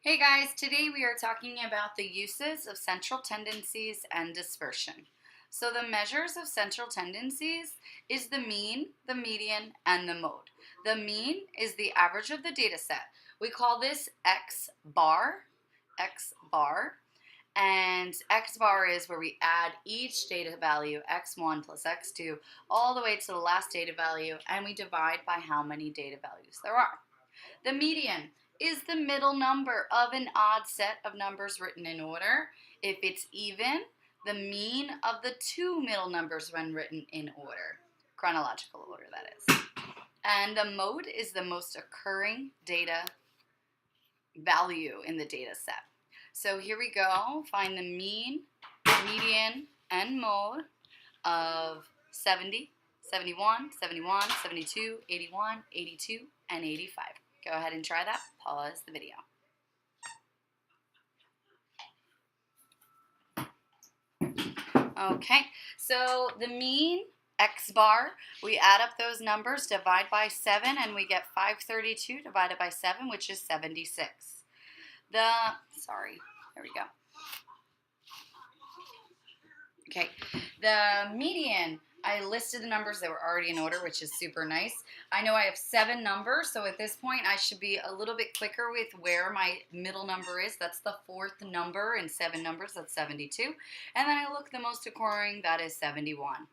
Hey guys, today we are talking about the uses of central tendencies and dispersion. So the measures of central tendencies is the mean, the median, and the mode. The mean is the average of the data set. We call this X bar, and X bar is where we add each data value, X1 plus X2, all the way to the last data value, and we divide by how many data values there are. The median is the middle number of an odd set of numbers written in order. If it's even, the mean of the two middle numbers when written in order. Chronological order, that is. And the mode is the most occurring data value in the data set. So here we go. Find the mean, median, and mode of 70, 71, 71, 72, 81, 82, and 85. Go ahead and try that. Pause the video. Okay, so the mean X bar, we add up those numbers, divide by 7, and we get 532 divided by 7, which is 76. There we go. Okay, the median, I listed the numbers that were already in order, which is super nice. I know I have 7 numbers, so at this point I should be a little bit quicker with where my middle number is. That's the 4th number in 7 numbers, that's 72. And then I look the most occurring, that is 71.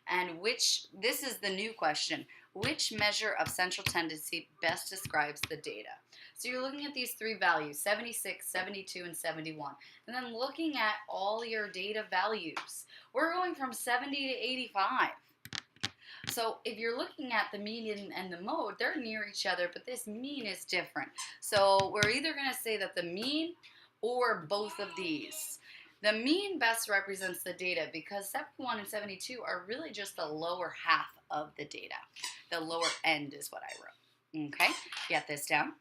And this is the new question, which measure of central tendency best describes the data? So you're looking at these 3 values, 76, 72, and 71. And then looking at all your data values, we're going from 70 to 85. So if you're looking at the median and the mode, they're near each other, but this mean is different. So we're either going to say that the mean or both of these. The mean best represents the data because 71 and 72 are really just the lower half of the data. The lower end is what I wrote. Okay, get this down.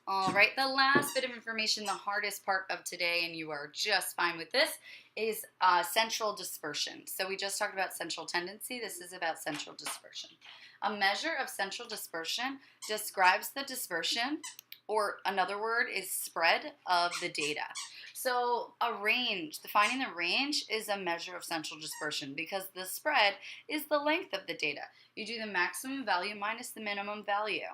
All right, the last bit of information, the hardest part of today, and you are just fine with this, is central dispersion. So we just talked about central tendency. This is about central dispersion. A measure of central dispersion describes the dispersion, or another word is spread of the data. So a range, defining the range is a measure of central dispersion because the spread is the length of the data. You do the maximum value minus the minimum value.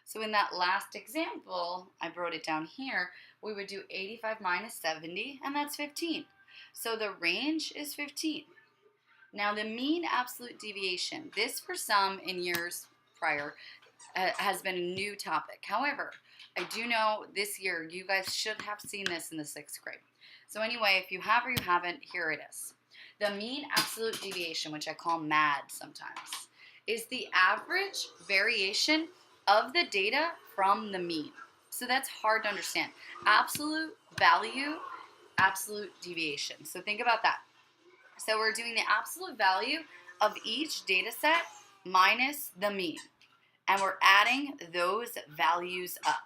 So in that last example, I wrote it down here, we would do 85 minus 70, and that's 15. So the range is 15. Now the mean absolute deviation, this for some in years prior has been a new topic. However, I do know this year you guys should have seen this in the 6th grade. So anyway, if you have or you haven't, here it is. The mean absolute deviation, which I call MAD sometimes, is the average variation of the data from the mean. So that's hard to understand. Absolute value, absolute deviation. So think about that. So we're doing the absolute value of each data set minus the mean. And we're adding those values up.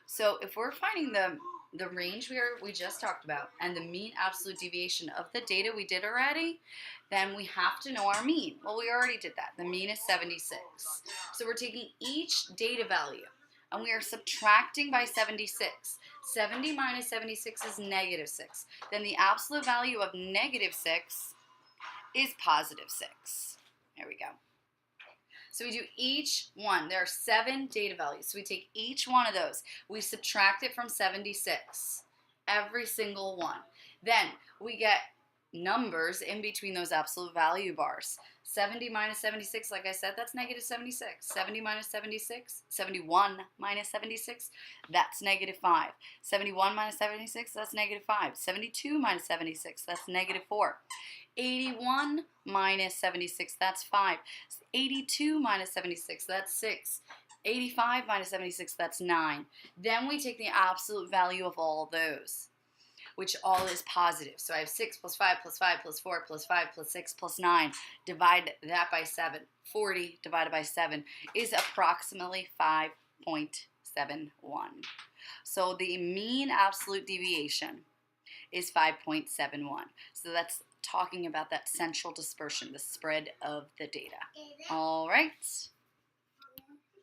So if we're finding the range we just talked about and the mean absolute deviation of the data we did already, then we have to know our mean. Well, we already did that. The mean is 76. So we're taking each data value and we are subtracting by 76. 70 minus 76 is negative 6. Then the absolute value of negative 6 is positive 6. There we go. So we do each one. There are 7 data values. So we take each one of those. We subtract it from 76. Every single one. Then we get numbers in between those absolute value bars. 70 minus 76, like I said, that's negative 76. 70 minus 76, 71 minus 76, that's negative 5. 71 minus 76, that's negative 5. 72 minus 76, that's negative 4. 81 minus 76, that's 5. 82 minus 76, that's 6. 85 minus 76, that's 9. Then we take the absolute value of all those, which all is positive. So I have 6 plus 5 plus 5 plus 4 plus 5 plus 6 plus 9. Divide that by 7. 40 divided by 7 is approximately 5.71. So the mean absolute deviation is 5.71. So that's talking about that central dispersion, the spread of the data. All right.